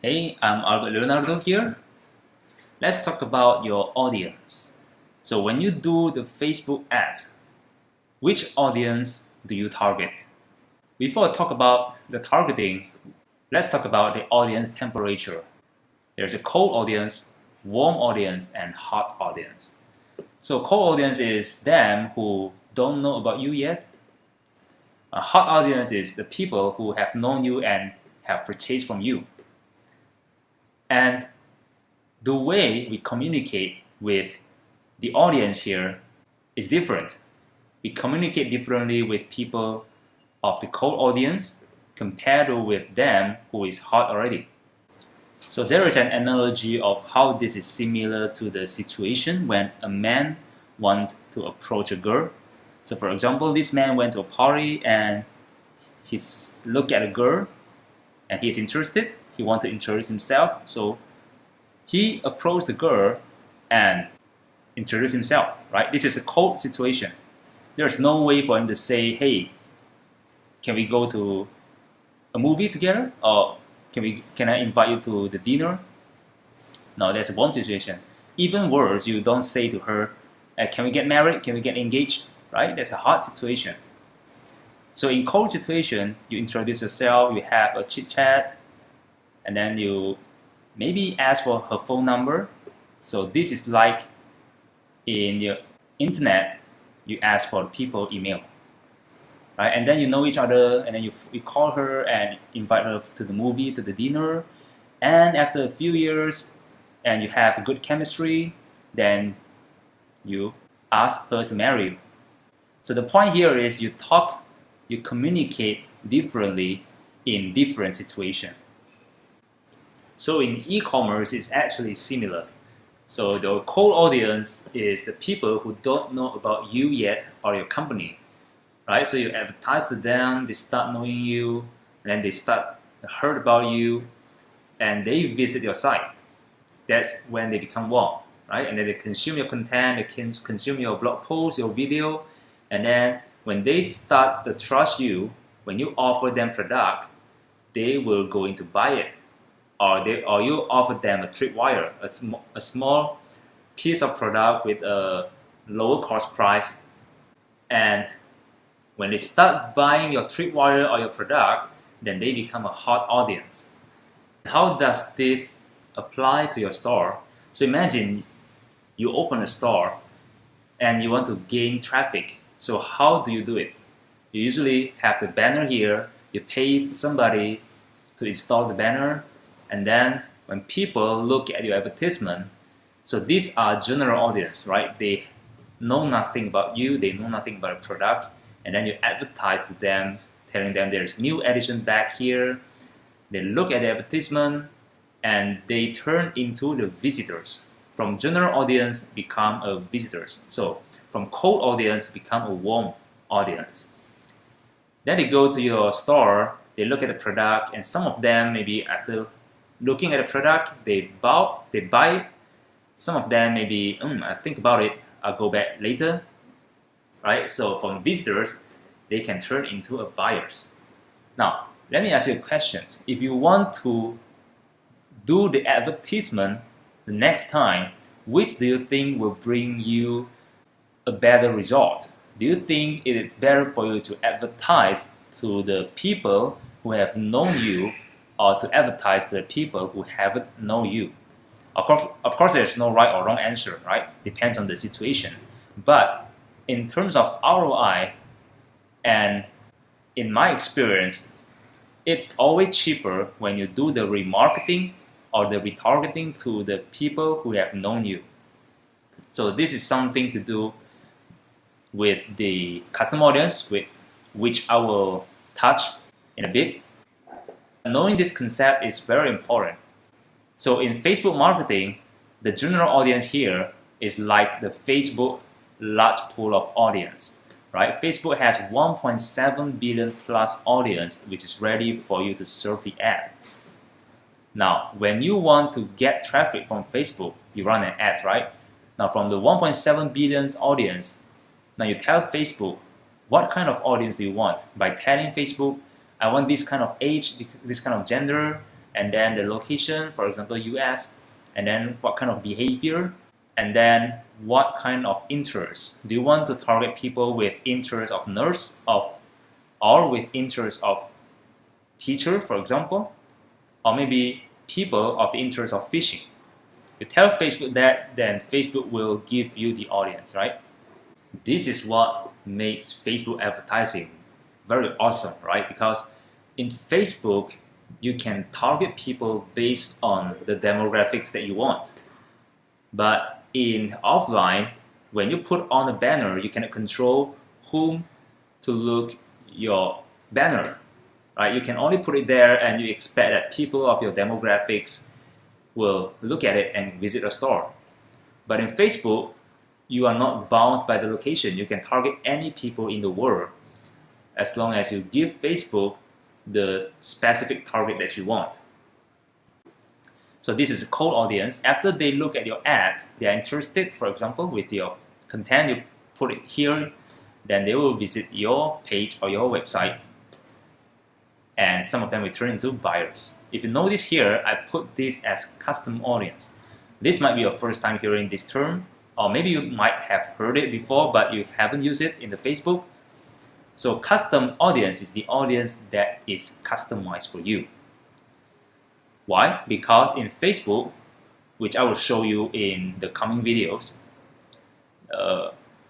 Hey, I'm Albert Leonardo here. Let's talk about your audience. So when you do the Facebook ads, which audience do you target? Before I talk about the targeting, let's talk about the audience temperature. There's a cold audience, warm audience, and hot audience. So cold audience is them who don't know about you yet. A hot audience is the people who have known you and have purchased from you. And the way we communicate with the audience here is different. We communicate differently with people of the cold audience compared with them who is hot already. So there is an analogy of how this is similar to the situation when a man wants to approach a girl. So for example, this man went to a party and he's looked at a girl and he's interested. He wants to introduce himself. So he approached the girl and introduced himself, right? This is a cold situation. There's no way for him to say, hey, can we go to a movie together? Or can I invite you to the dinner? No, that's a warm situation. Even worse, you don't say to her, can we get married? Can we get engaged? Right? That's a hot situation. So in cold situation, you introduce yourself, you have a chit chat, and then you maybe ask for her phone number. So this is like in your internet, you ask for people email, right? And then you know each other, and then you call her and invite her to the movie, to the dinner. And after a few years, and you have good chemistry, then you ask her to marry you. So the point here is you communicate differently in different situations. So in e-commerce, it's actually similar. So the cold audience is the people who don't know about you yet or your company, right? So you advertise to them, they start knowing you, and then they start heard about you, and they visit your site. That's when they become warm, right? And then they consume your content, they can consume your blog post, your video, and then when they start to trust you, when you offer them product, they will go in to buy it. Or you offer them a tripwire, a small piece of product with a lower cost price. And when they start buying your tripwire or your product, then they become a hot audience. How does this apply to your store? So imagine you open a store and you want to gain traffic. So how do you do it? You usually have the banner here, you pay somebody to install the banner, and then when people look at your advertisement, so these are general audience, right? They know nothing about you, they know nothing about a product, and then you advertise to them, telling them there's new edition back here. They look at the advertisement and they turn into the visitors. From general audience become a visitors. So from cold audience become a warm audience. Then they go to your store, they look at the product, and some of them maybe after looking at the product, they buy it. Some of them maybe, I think about it, I'll go back later, right? So from visitors, they can turn into a buyers. Now, let me ask you a question. If you want to do the advertisement the next time, which do you think will bring you a better result? Do you think it is better for you to advertise to the people who have known you or to advertise to the people who haven't known you? Of course, there's no right or wrong answer, right? Depends on the situation. But in terms of ROI, and in my experience, it's always cheaper when you do the remarketing or the retargeting to the people who have known you. So this is something to do with the custom audience, with which I will touch in a bit. Knowing this concept is very important. So in Facebook marketing, the general audience here is like the Facebook large pool of audience, right? Facebook has 1.7 billion plus audience, which is ready for you to serve the ad. Now, when you want to get traffic from Facebook, you run an ad, right? Now from the 1.7 billion audience, now you tell Facebook, what kind of audience do you want? By telling Facebook, I want this kind of age, this kind of gender, and then the location, for example, US, and then what kind of behavior, and then what kind of interest. Do you want to target people with interest of nurse or with interest of teacher, for example, or maybe people of the interest of fishing? You tell Facebook that, then Facebook will give you the audience, right? This is what makes Facebook advertising very awesome, right? Because in Facebook, you can target people based on the demographics that you want. But in offline, when you put on a banner, you cannot control whom to look your banner, right? You can only put it there and you expect that people of your demographics will look at it and visit a store. But in Facebook, you are not bound by the location. You can target any people in the world as long as you give Facebook the specific target that you want. So this is a cold audience. After they look at your ad, they are interested, for example, with your content, you put it here, then they will visit your page or your website, and some of them will turn into buyers. If you notice here, I put this as custom audience. This might be your first time hearing this term, or maybe you might have heard it before, but you haven't used it in the Facebook. So custom audience is the audience that is customized for you. Why? Because in Facebook, which I will show you in the coming videos,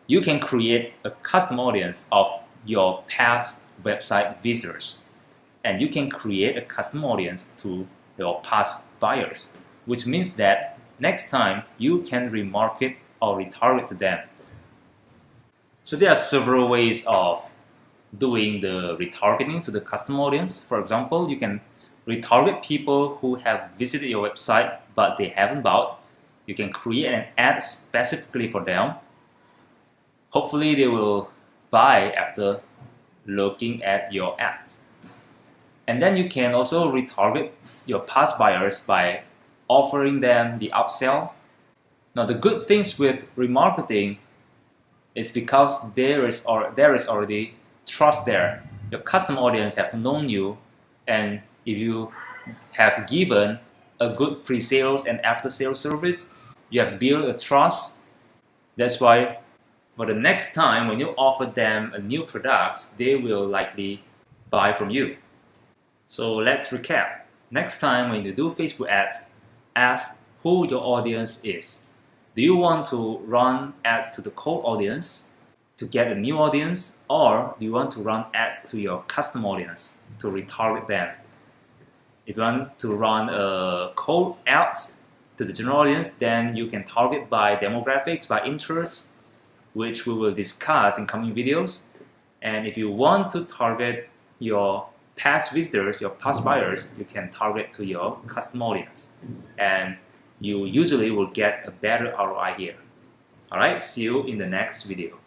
you can create a custom audience of your past website visitors. And you can create a custom audience to your past buyers, which means that next time you can remarket or retarget to them. So there are several ways of doing the retargeting to the custom audience. For example, you can retarget people who have visited your website but they haven't bought. You can create an ad specifically for them. Hopefully they will buy after looking at your ads. And then you can also retarget your past buyers by offering them the upsell. Now the good things with remarketing is because there is already trust there. Your custom audience have known you, and if you have given a good pre-sales and after-sales service, you have built a trust. That's why for the next time when you offer them a new product, they will likely buy from you. So let's recap. Next time when you do Facebook ads, ask who your audience is. Do you want to run ads to the cold audience to get a new audience, or do you want to run ads to your custom audience to retarget them? If you want to run cold ads to the general audience, then you can target by demographics, by interest, which we will discuss in coming videos. And if you want to target your past visitors, your past buyers, you can target to your custom audience. And you usually will get a better ROI here. Alright, see you in the next video.